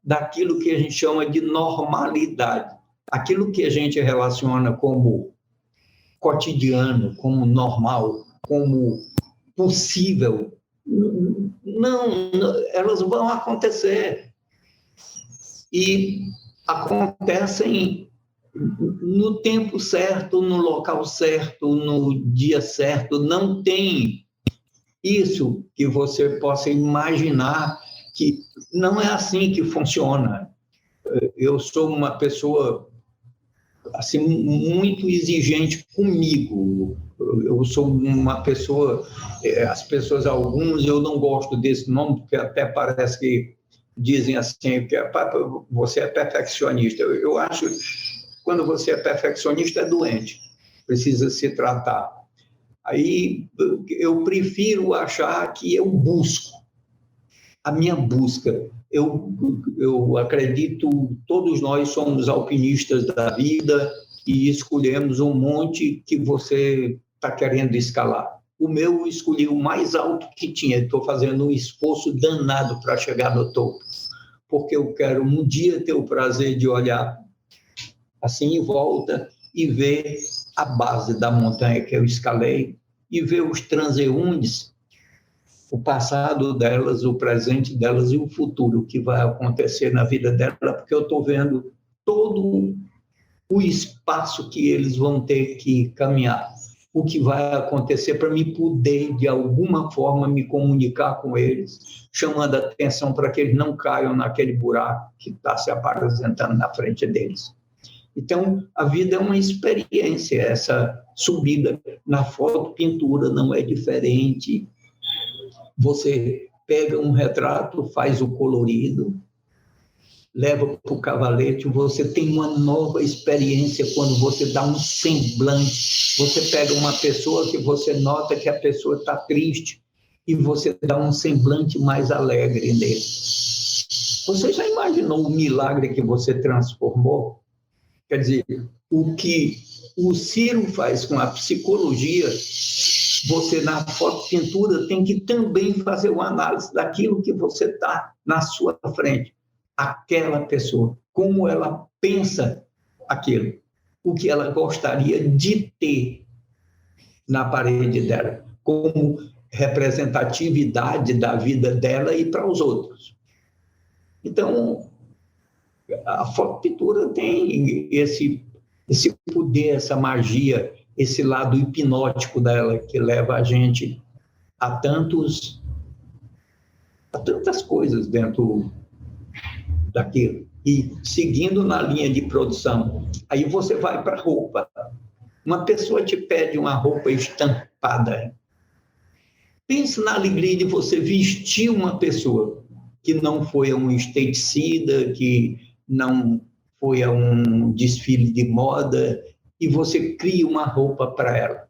daquilo que a gente chama de normalidade. Aquilo que a gente relaciona como cotidiano, como normal, como possível. Não, elas vão acontecer. E acontecem no tempo certo, no local certo, no dia certo. Não tem isso que você possa imaginar, que não é assim que funciona. Eu sou uma pessoa assim, muito exigente comigo. Eu sou uma pessoa, as pessoas, alguns, eu não gosto desse nome, porque até parece que dizem assim, que você é perfeccionista. Eu acho que quando você é perfeccionista, é doente, precisa se tratar. Aí eu prefiro achar que eu busco, a minha busca. Eu acredito, todos nós somos alpinistas da vida e escolhemos um monte que você está querendo escalar. O meu, eu escolhi o mais alto que tinha. Estou fazendo um esforço danado para chegar no topo, porque eu quero um dia ter o prazer de olhar assim em volta e ver a base da montanha que eu escalei e ver os transeuntes, o passado delas, o presente delas e o futuro, o que vai acontecer na vida dela, porque eu estou vendo todo o espaço que eles vão ter que caminhar, o que vai acontecer para me poder, de alguma forma, me comunicar com eles, chamando a atenção para que eles não caiam naquele buraco que está se apresentando na frente deles. Então, a vida é uma experiência, essa subida na foto, pintura não é diferente. Você pega um retrato, faz o colorido, leva para o cavalete, você tem uma nova experiência quando você dá um semblante. Você pega uma pessoa que você nota que a pessoa está triste e você dá um semblante mais alegre nele. Você já imaginou o milagre que você transformou? Quer dizer, o que o Ciro faz com a psicologia, você na fotopintura tem que também fazer uma análise daquilo que você está na sua frente. Aquela pessoa, como ela pensa aquilo, o que ela gostaria de ter na parede dela, como representatividade da vida dela e para os outros. Então, a fotopintura tem esse poder, essa magia, esse lado hipnótico dela, que leva a gente a tantas coisas dentro daquilo. E seguindo na linha de produção, aí você vai para a roupa. Uma pessoa te pede uma roupa estampada. Pense na alegria de você vestir uma pessoa que não foi a um esteticida, que não foi a um desfile de moda, e você cria uma roupa para ela.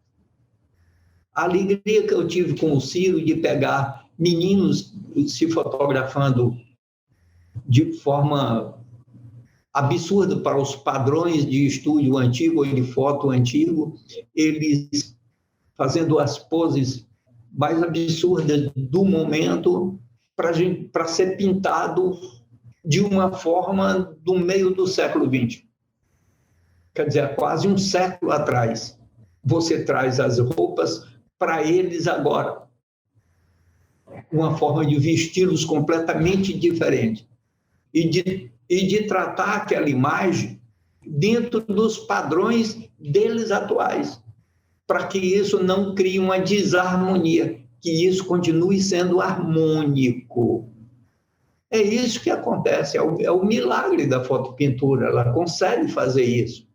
A alegria que eu tive com o Ciro de pegar meninos se fotografando de forma absurda para os padrões de estúdio antigo ou de foto antigo, eles fazendo as poses mais absurdas do momento para ser pintado de uma forma do meio do século XX. Quer dizer, há quase um século atrás. Você traz as roupas para eles agora. Uma forma de vesti-los completamente diferente. E de tratar aquela imagem dentro dos padrões deles atuais, para que isso não crie uma desarmonia, que isso continue sendo harmônico. É isso que acontece, é o milagre da fotopintura, ela consegue fazer isso.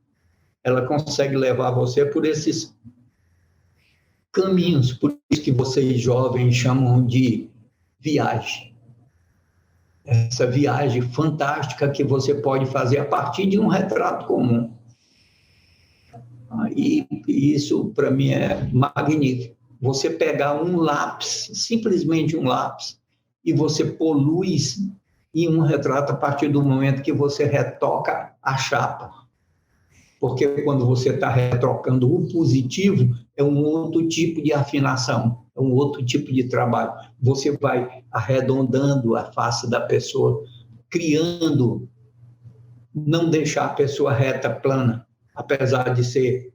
Ela consegue levar você por esses caminhos, por isso que vocês jovens chamam de viagem. Essa viagem fantástica que você pode fazer a partir de um retrato comum. E isso, para mim, é magnífico. Você pegar um lápis, simplesmente um lápis, e você polui em um retrato a partir do momento que você retoca a chapa. Porque quando você está retrocando o positivo, é um outro tipo de afinação, é um outro tipo de trabalho. Você vai arredondando a face da pessoa, criando, não deixar a pessoa reta, plana, apesar de ser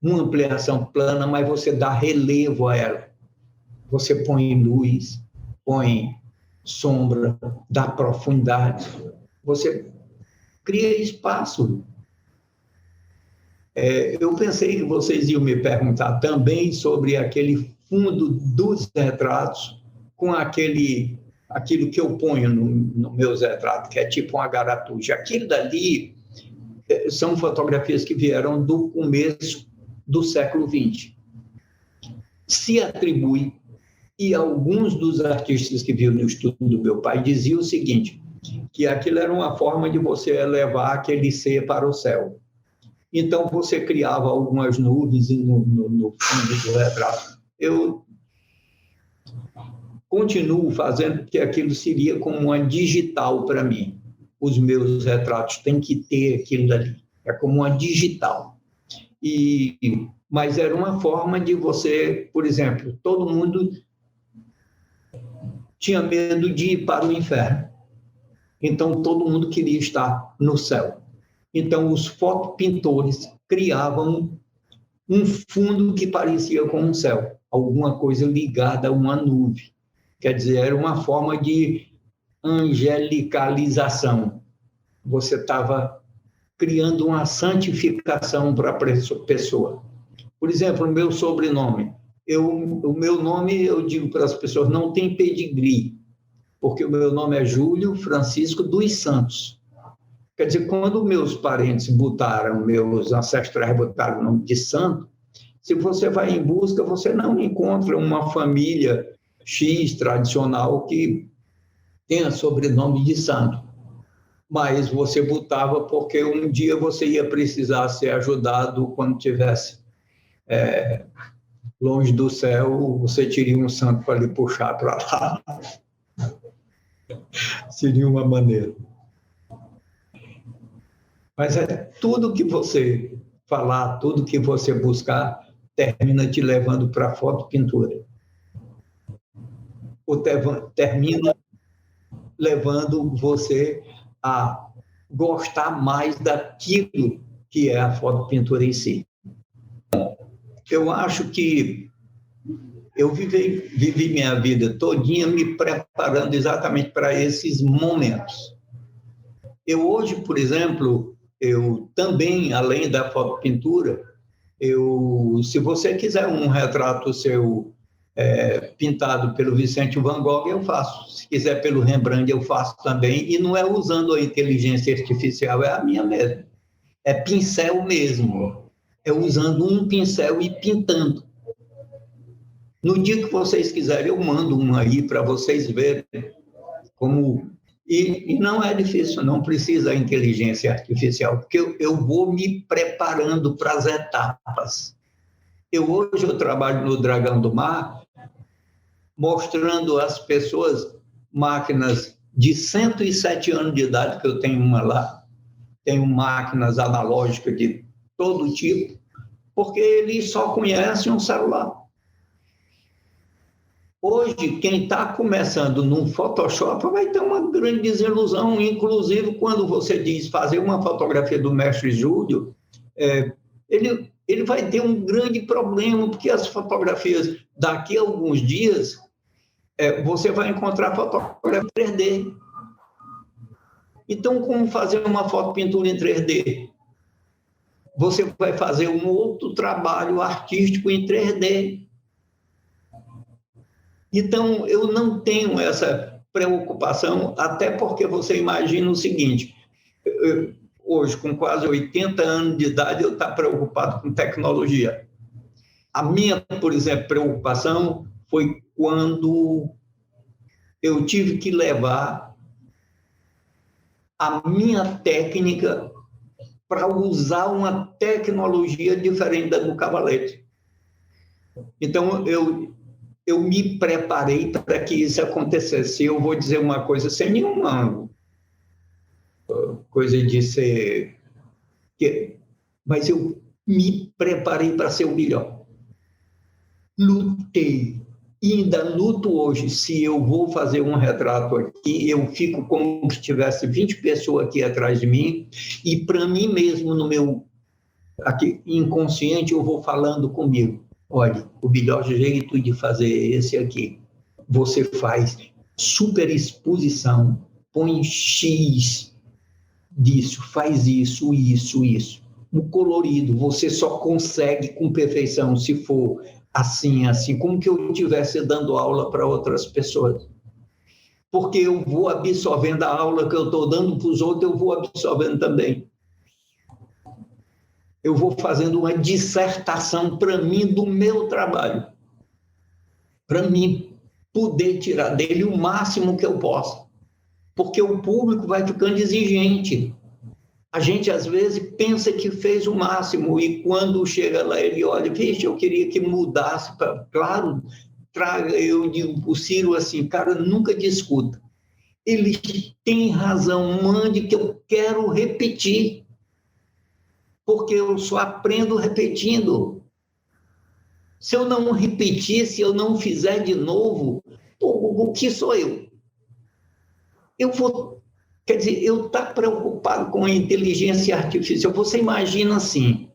uma ampliação plana, mas você dá relevo a ela. Você põe luz, põe sombra, dá profundidade. Você cria espaço. Eu pensei que vocês iam me perguntar também sobre aquele fundo dos retratos com aquilo que eu ponho no meus retratos, que é tipo uma garatuja. Aquilo dali são fotografias que vieram do começo do século XX. Se atribui, e alguns dos artistas que viram no estudo do meu pai diziam o seguinte, que aquilo era uma forma de você elevar aquele ser para o céu. Então, você criava algumas nuvens no fundo do retrato. Eu continuo fazendo, porque aquilo seria como uma digital para mim. Os meus retratos têm que ter aquilo dali. É como uma digital. Mas era uma forma de você, por exemplo, todo mundo tinha medo de ir para o inferno. Então, todo mundo queria estar no céu. Então, os fotopintores criavam um fundo que parecia com um céu, alguma coisa ligada a uma nuvem. Quer dizer, era uma forma de angelicalização. Você estava criando uma santificação para a pessoa. Por exemplo, o meu sobrenome. O meu nome, eu digo para as pessoas, não tem pedigree, porque o meu nome é Júlio Francisco dos Santos. Quer dizer, quando meus parentes meus ancestrais botaram o nome de santo, se você vai em busca, você não encontra uma família X tradicional que tenha sobrenome de santo. Mas você botava porque um dia você ia precisar ser ajudado quando tivesse longe do céu, você teria um santo para lhe puxar para lá. Seria uma maneira. Mas é tudo que você falar, tudo que você buscar, termina te levando para a fotopintura. Ou termina levando você a gostar mais daquilo que é a fotopintura em si. Eu acho que eu vivi minha vida todinha me preparando exatamente para esses momentos. Eu hoje, por exemplo, eu também, além da fotopintura, se você quiser um retrato seu pintado pelo Vicente Van Gogh, eu faço. Se quiser pelo Rembrandt, eu faço também. E não é usando a inteligência artificial, é a minha mesmo. É pincel mesmo. É usando um pincel e pintando. No dia que vocês quiserem, eu mando um aí para vocês verem como. E não é difícil, não precisa a inteligência artificial, porque eu vou me preparando para as etapas. Hoje eu trabalho no Dragão do Mar, mostrando às pessoas máquinas de 107 anos de idade, que eu tenho uma lá, tenho máquinas analógicas de todo tipo, porque eles só conhecem um celular. Hoje, quem está começando no Photoshop vai ter uma grande desilusão, inclusive quando você diz fazer uma fotografia do mestre Júlio, ele vai ter um grande problema, porque as fotografias daqui a alguns dias, você vai encontrar fotografia em 3D. Então, como fazer uma fotopintura em 3D? Você vai fazer um outro trabalho artístico em 3D. Então, eu não tenho essa preocupação, até porque você imagina o seguinte, hoje, com quase 80 anos de idade, eu estou preocupado com tecnologia. A minha, por exemplo, preocupação foi quando eu tive que levar a minha técnica para usar uma tecnologia diferente da do cavalete. Então, eu me preparei para que isso acontecesse. Eu vou dizer uma coisa sem nenhuma coisa de ser... Mas eu me preparei para ser o melhor. Lutei. E ainda luto hoje. Se eu vou fazer um retrato aqui, eu fico como se tivesse 20 pessoas aqui atrás de mim, e para mim mesmo, no meu aqui, inconsciente, eu vou falando comigo. Olha, o melhor jeito de fazer esse aqui. Você faz superexposição, põe X disso, faz isso, isso, isso. O colorido, você só consegue com perfeição se for assim, assim, como que eu estivesse dando aula para outras pessoas. Porque eu vou absorvendo a aula que eu estou dando para os outros, eu vou absorvendo também. Eu vou fazendo uma dissertação para mim do meu trabalho, para mim poder tirar dele o máximo que eu posso, porque o público vai ficando exigente. A gente, às vezes, pensa que fez o máximo e quando chega lá, ele olha, vixe, eu queria que mudasse. Claro, traga, eu digo para o Ciro assim, cara, nunca discuta. Ele tem razão, mande que eu quero repetir, porque eu só aprendo repetindo. Se eu não repetir, se eu não fizer de novo, o que sou eu? Eu vou... Quer dizer, eu estou preocupado com a inteligência artificial. Você imagina assim,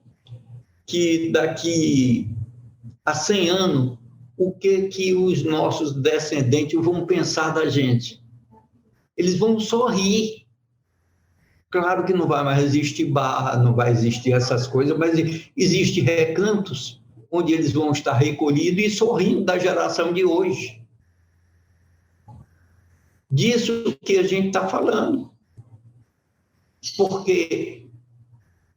que daqui a 100 anos, o que os nossos descendentes vão pensar da gente? Eles vão sorrir. Claro que não vai mais existir barra, não vai existir essas coisas, mas existem recantos onde eles vão estar recolhidos e sorrindo da geração de hoje. Disso que a gente está falando. Porque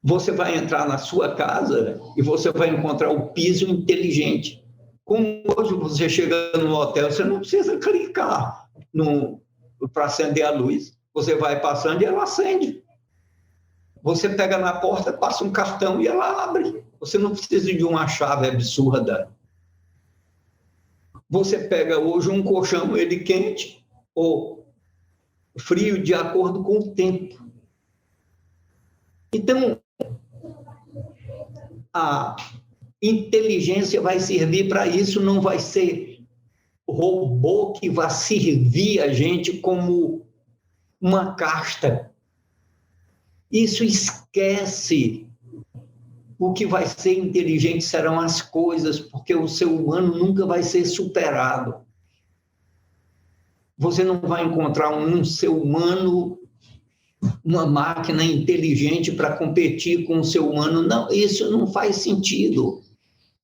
você vai entrar na sua casa e você vai encontrar o piso inteligente. Como hoje você chega no hotel, você não precisa clicar para acender a luz. Você vai passando e ela acende. Você pega na porta, passa um cartão e ela abre. Você não precisa de uma chave absurda. Você pega hoje um colchão, ele quente ou frio de acordo com o tempo. Então, a inteligência vai servir para isso, não vai ser robô que vai servir a gente como uma casta. Isso esquece. O que vai ser inteligente serão as coisas, porque o ser humano nunca vai ser superado. Você não vai encontrar um ser humano, uma máquina inteligente para competir com o ser humano. Não, isso não faz sentido.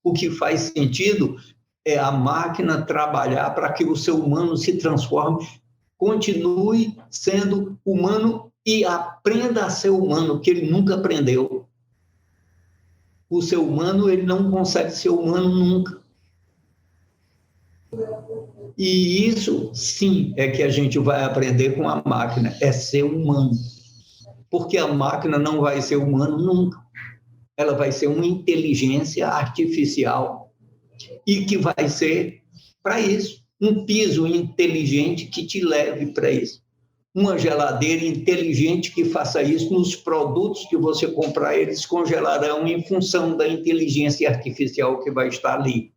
O que faz sentido é a máquina trabalhar para que o ser humano se transforme, continue sendo humano e aprenda a ser humano, que ele nunca aprendeu. O ser humano, ele não consegue ser humano nunca. E isso, sim, é que a gente vai aprender com a máquina, é ser humano. Porque a máquina não vai ser humano nunca. Ela vai ser uma inteligência artificial e que vai ser, para isso, um piso inteligente que te leve para isso. Uma geladeira inteligente que faça isso nos produtos que você comprar, eles congelarão em função da inteligência artificial que vai estar ali.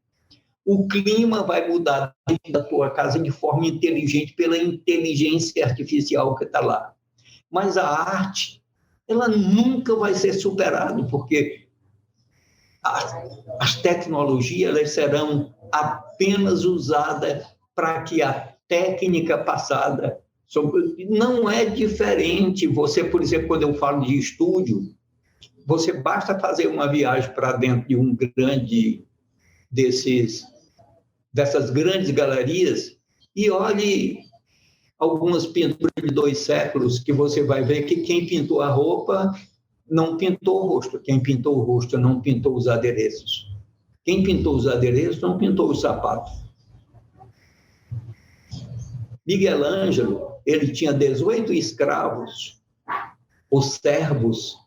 O clima vai mudar dentro da tua casa de forma inteligente pela inteligência artificial que está lá. Mas a arte, ela nunca vai ser superada, porque as tecnologias elas serão apenas usadas para que a técnica passada não é diferente. Você, por exemplo, quando eu falo de estúdio, você basta fazer uma viagem para dentro de um grande dessas grandes galerias e olhe algumas pinturas de 2 séculos que você vai ver que quem pintou a roupa não pintou o rosto, quem pintou o rosto não pintou os adereços. Quem pintou os adereços não pintou os sapatos. Miguel Ângelo, ele tinha 18 escravos, os servos,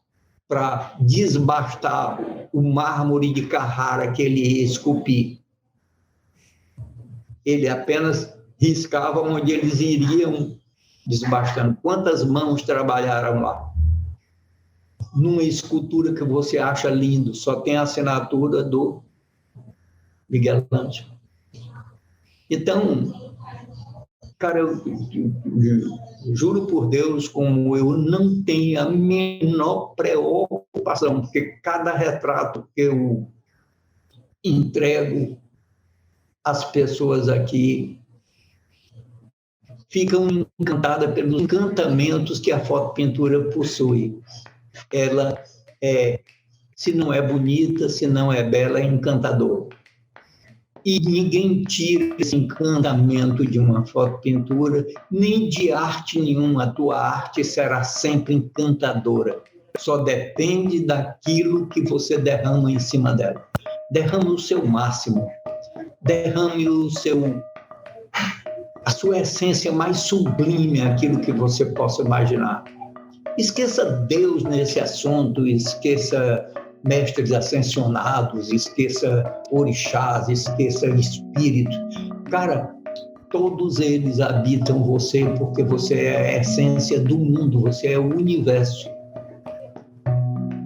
para desbastar o mármore de Carrara que ele ia esculpir. Ele apenas riscava onde eles iriam desbastando. Quantas mãos trabalharam lá? Numa escultura que você acha lindo, só tem a assinatura do Miguel Ângelo. Então, cara, eu juro por Deus, como eu não tenho a menor preocupação, porque cada retrato que eu entrego às pessoas aqui ficam encantadas pelos encantamentos que a fotopintura possui. Ela é, se não é bonita, se não é bela, é encantadora. E ninguém tira esse encantamento de uma fotopintura, nem de arte nenhuma. A tua arte será sempre encantadora. Só depende daquilo que você derrama em cima dela. Derrame o seu máximo. Derrame a sua essência mais sublime, aquilo que você possa imaginar. Esqueça Deus nesse assunto, esqueça mestres ascensionados, esqueça orixás, esqueça espírito. Cara, todos eles habitam você porque você é a essência do mundo, você é o universo.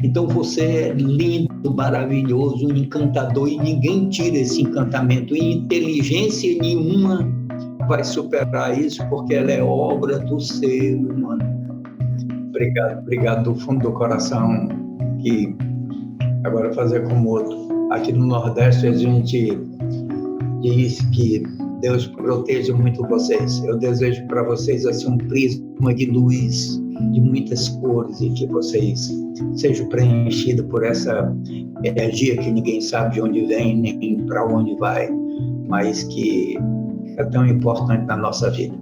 Então você é lindo, maravilhoso, encantador e ninguém tira esse encantamento. E inteligência nenhuma vai superar isso porque ela é obra do ser humano. Obrigado do fundo do coração. Que agora fazer como outro. Aqui no Nordeste a gente diz que Deus proteja muito vocês. Eu desejo para vocês assim um prisma de luz, de muitas cores, e que vocês sejam preenchidos por essa energia que ninguém sabe de onde vem, nem para onde vai, mas que é tão importante na nossa vida.